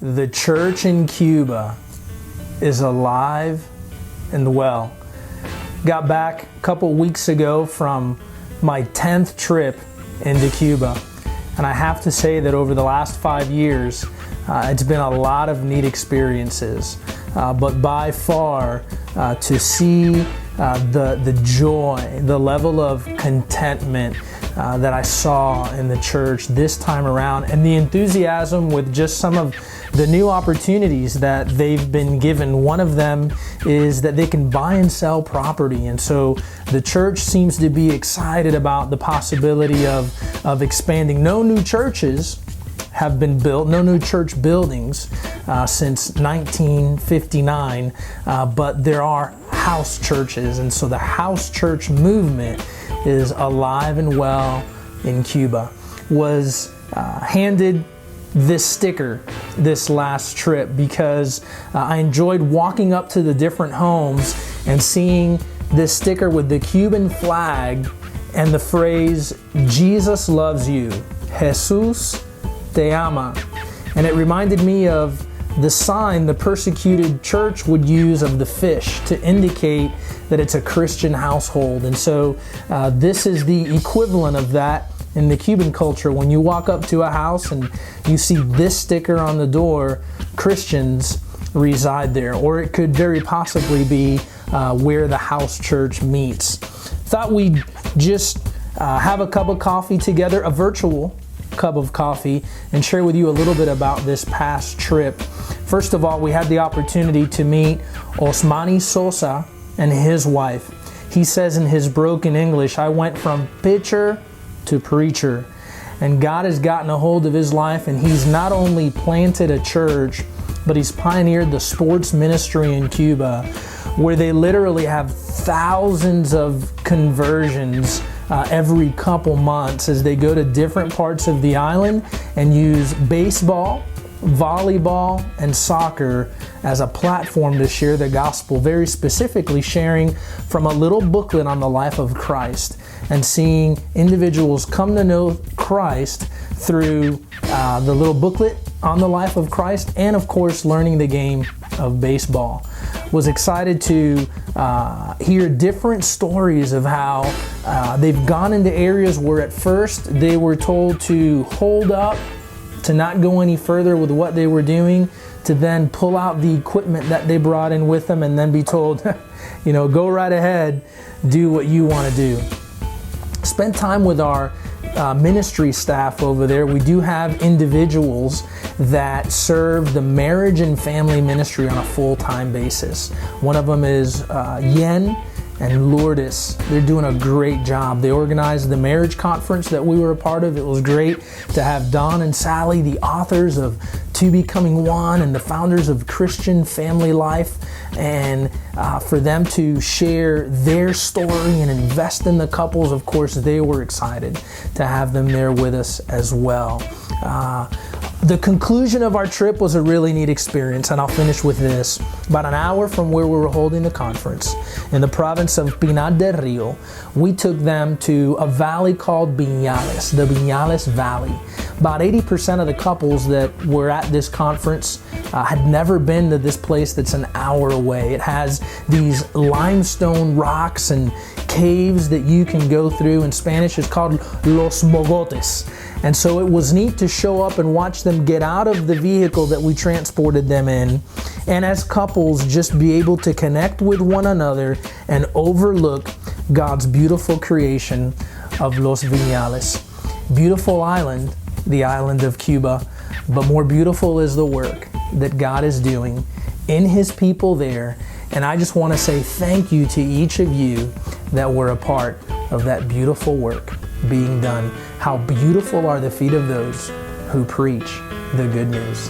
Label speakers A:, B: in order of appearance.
A: The church in Cuba is alive and well. Got back a couple weeks ago from my 10th trip into Cuba, and I have to say that over the last 5 years, it's been a lot of neat experiences. But by far, to see the joy, the level of contentment that I saw in the church this time around, and the enthusiasm with just some of the new opportunities that they've been given. One of them is that they can buy and sell property, and so the church seems to be excited about the possibility of expanding. No new churches have been built, no new church buildings since 1959, but there are house churches, and so the house church movement is alive and well in Cuba. Was handed this sticker this last trip because I enjoyed walking up to the different homes and seeing this sticker with the Cuban flag and the phrase, "Jesus loves you, Jesus te ama." And it reminded me of the sign the persecuted church would use of the fish to indicate that it's a Christian household. And so this is the equivalent of that in the Cuban culture. When you walk up to a house and you see this sticker on the door, Christians reside there, or it could very possibly be where the house church meets. Thought we'd just have a cup of coffee together, a virtual cup of coffee, and share with you a little bit about this past trip. First of all, we had the opportunity to meet Osmani Sosa and his wife. He says in his broken English, "I went from pitcher to preacher." And God has gotten a hold of his life, and he's not only planted a church, but he's pioneered the sports ministry in Cuba, where they literally have thousands of conversions every couple months as they go to different parts of the island and use baseball, volleyball, and soccer as a platform to share the gospel, very specifically sharing from a little booklet on the life of Christ and seeing individuals come to know Christ through the little booklet on the life of Christ, and of course learning the game of baseball. Was excited to hear different stories of how they've gone into areas where at first they were told to hold up, to not go any further with what they were doing, to then pull out the equipment that they brought in with them and then be told, go right ahead, do what you want to do. Spent time with our ministry staff over there. We do have individuals that serve the marriage and family ministry on a full-time basis. One of them is Yen and Lourdes. They're doing a great job. They organized the marriage conference that we were a part of. It was great to have Don and Sally, the authors of Two Becoming One and the founders of Christian Family Life, and for them to share their story and invest in the couples. Of course, they were excited to have them there with us as well. The conclusion of our trip was a really neat experience, and I'll finish with this. About an hour from where we were holding the conference, in the province of Pinar del Rio, we took them to a valley called Viñales, the Viñales Valley. About 80% of the couples that were at this conference had never been to this place that's an hour away. It has these limestone rocks and caves that you can go through. In Spanish, it's called Los Mogotes. And so it was neat to show up and watch them get out of the vehicle that we transported them in, and as couples just be able to connect with one another and overlook God's beautiful creation of Los Viñales. Beautiful island, the island of Cuba, but more beautiful is the work that God is doing in His people there. And I just want to say thank you to each of you that were a part of that beautiful work being done. How beautiful are the feet of those who preach the good news.